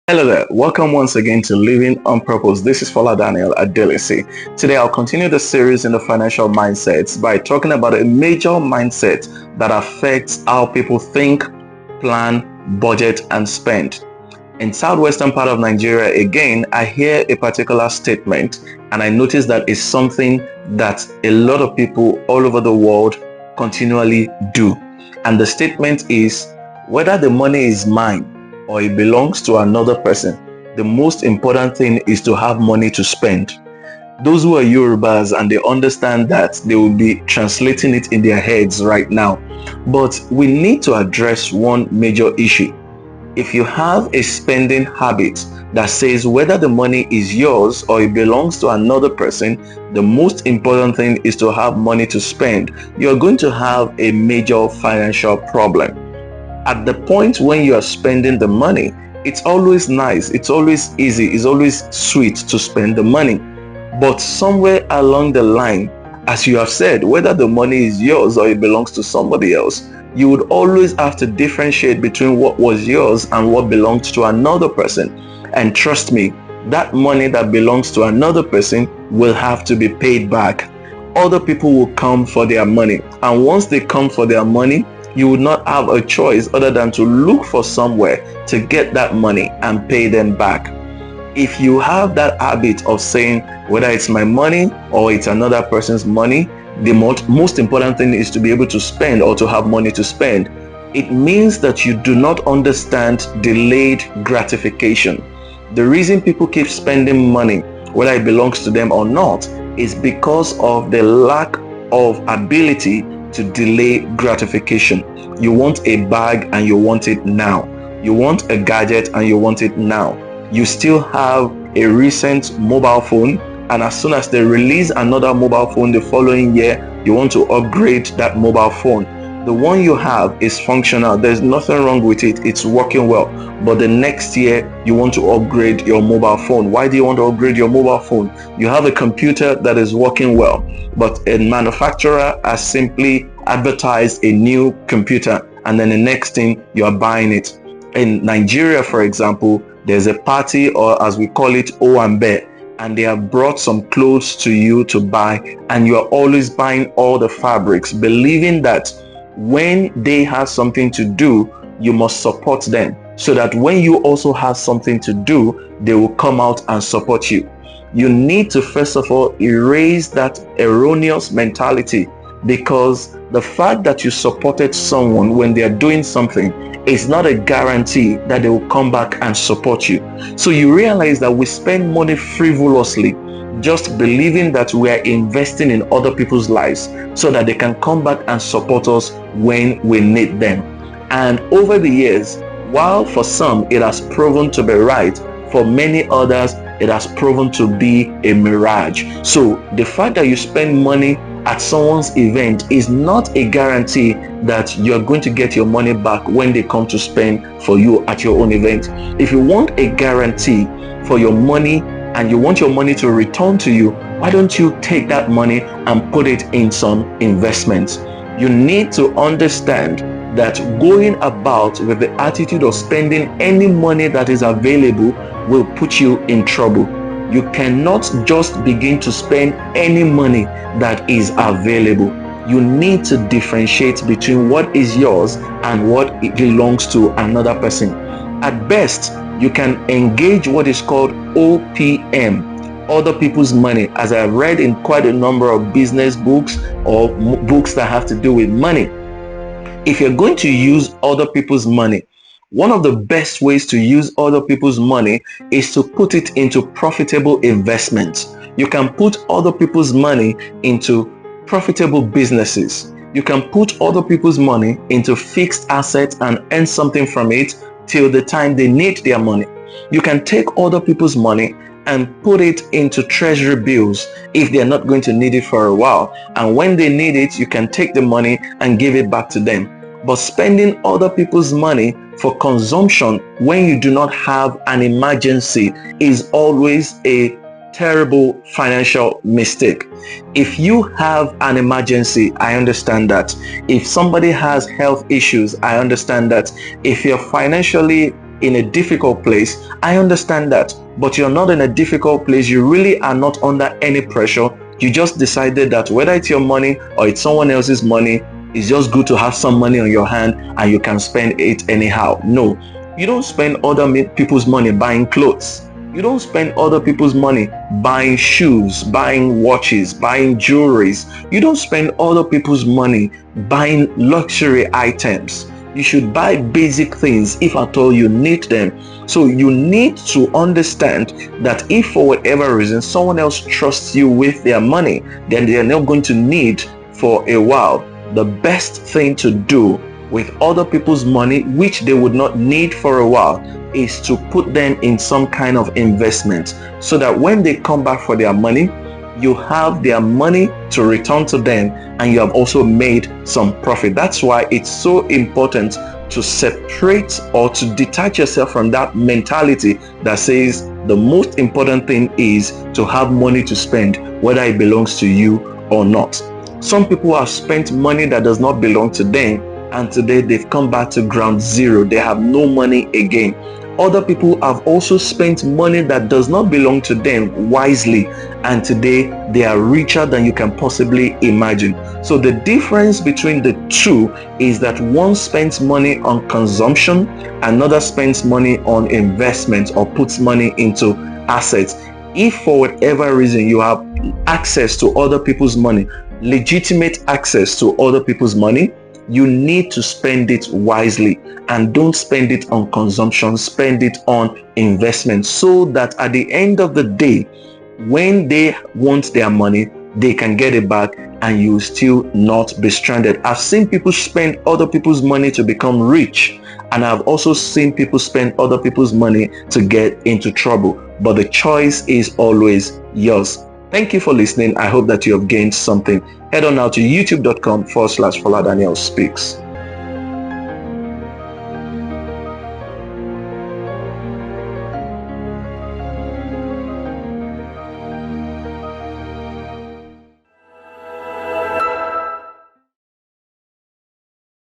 Hello there, welcome once again to Living on Purpose. This is Fola Daniel Speaks. Today I'll continue the series in the financial mindsets by talking about a major mindset that affects how people think, plan, budget, and spend. In southwestern part of Nigeria, again, I hear a particular statement and I notice that it's something that a lot of people all over the world continually do. And the statement is, whether the money is mine or it belongs to another person, the most important thing is to have money to spend. Those who are Yorubas and they understand that, they will be translating it in their heads right now. But we need to address one major issue. If you have a spending habit that says whether the money is yours or it belongs to another person, the most important thing is to have money to spend, you're going to have a major financial problem. At the point when you are spending the money, it's always nice, it's always easy, it's always sweet to spend the money. But somewhere along the line, as you have said, whether the money is yours or it belongs to somebody else, you would always have to differentiate between what was yours and what belonged to another person. And trust me, that money that belongs to another person will have to be paid back. Other people will come for their money, and once they come for their money, you would not have a choice other than to look for somewhere to get that money and pay them back. If you have that habit of saying whether it's my money or it's another person's money, the most important thing is to be able to spend or to have money to spend. It means that you do not understand delayed gratification. The reason people keep spending money, whether it belongs to them or not, is because of the lack of ability to delay gratification. You want a bag and you want it now. You want a gadget and you want it now. You still have a recent mobile phone, and as soon as they release another mobile phone the following year, you want to upgrade that mobile phone. The one you have is functional, there's nothing wrong with it, it's working well, but the next year you want to upgrade your mobile phone. Why do you want to upgrade your mobile phone? You have a computer that is working well, but a manufacturer has simply advertised a new computer, and then the next thing you are buying it. In Nigeria, for example, there's a party, or as we call it, Owambe, and they have brought some clothes to you to buy, and you are always buying all the fabrics, believing that when they have something to do, you must support them, so that when you also have something to do, they will come out and support you. You need to first of all erase that erroneous mentality, because the fact that you supported someone when they are doing something is not a guarantee that they will come back and support you. So you realize that we spend money frivolously, just believing that we are investing in other people's lives so that they can come back and support us when we need them. And over the years, while for some it has proven to be right, for many others it has proven to be a mirage. So the fact that you spend money at someone's event is not a guarantee that you're going to get your money back when they come to spend for you at your own event. If you want a guarantee for your money and you want your money to return to you, why don't you take that money and put it in some investments? You need to understand that going about with the attitude of spending any money that is available will put you in trouble. You cannot just begin to spend any money that is available. You need to differentiate between what is yours and what belongs to another person. At best, you can engage what is called OPM, other people's money, as I've read in quite a number of business books or books that have to do with money. If you're going to use other people's money, one of the best ways to use other people's money is to put it into profitable investments. You can put other people's money into profitable businesses. You can put other people's money into fixed assets and earn something from it till the time they need their money. You can take other people's money and put it into treasury bills if they're not going to need it for a while. And when they need it, you can take the money and give it back to them. But spending other people's money for consumption when you do not have an emergency is always a terrible financial mistake. If you have an emergency, I understand that. If somebody has health issues, I understand that. If you're financially in a difficult place. I understand that, but you're not in a difficult place. You really are not under any pressure. You just decided that whether it's your money or it's someone else's money, it's just good to have some money on your hand and you can spend it anyhow. No, you don't spend other people's money buying clothes. You don't spend other people's money buying shoes, buying watches, buying jewelries. You don't spend other people's money buying luxury items. You should buy basic things if at all you need them. So you need to understand that if for whatever reason someone else trusts you with their money, then they are not going to need for a while. The best thing to do with other people's money, which they would not need for a while, is to put them in some kind of investment so that when they come back for their money, you have their money to return to them and you have also made some profit. That's why it's so important to separate or to detach yourself from that mentality that says the most important thing is to have money to spend, whether it belongs to you or not. Some people have spent money that does not belong to them, and today they've come back to ground zero. They have no money again. Other people have also spent money that does not belong to them wisely, and today they are richer than you can possibly imagine. So the difference between the two is that one spends money on consumption, another spends money on investment or puts money into assets. If for whatever reason you have access to other people's money, legitimate access to other people's money, you need to spend it wisely, and don't spend it on consumption. Spend it on investment so that at the end of the day, when they want their money, they can get it back and you will still not be stranded. I've seen people spend other people's money to become rich, and I've also seen people spend other people's money to get into trouble, but the choice is always yours. Thank you for listening. I hope that you have gained something. Head on now to youtube.com/Fola Daniel Speaks.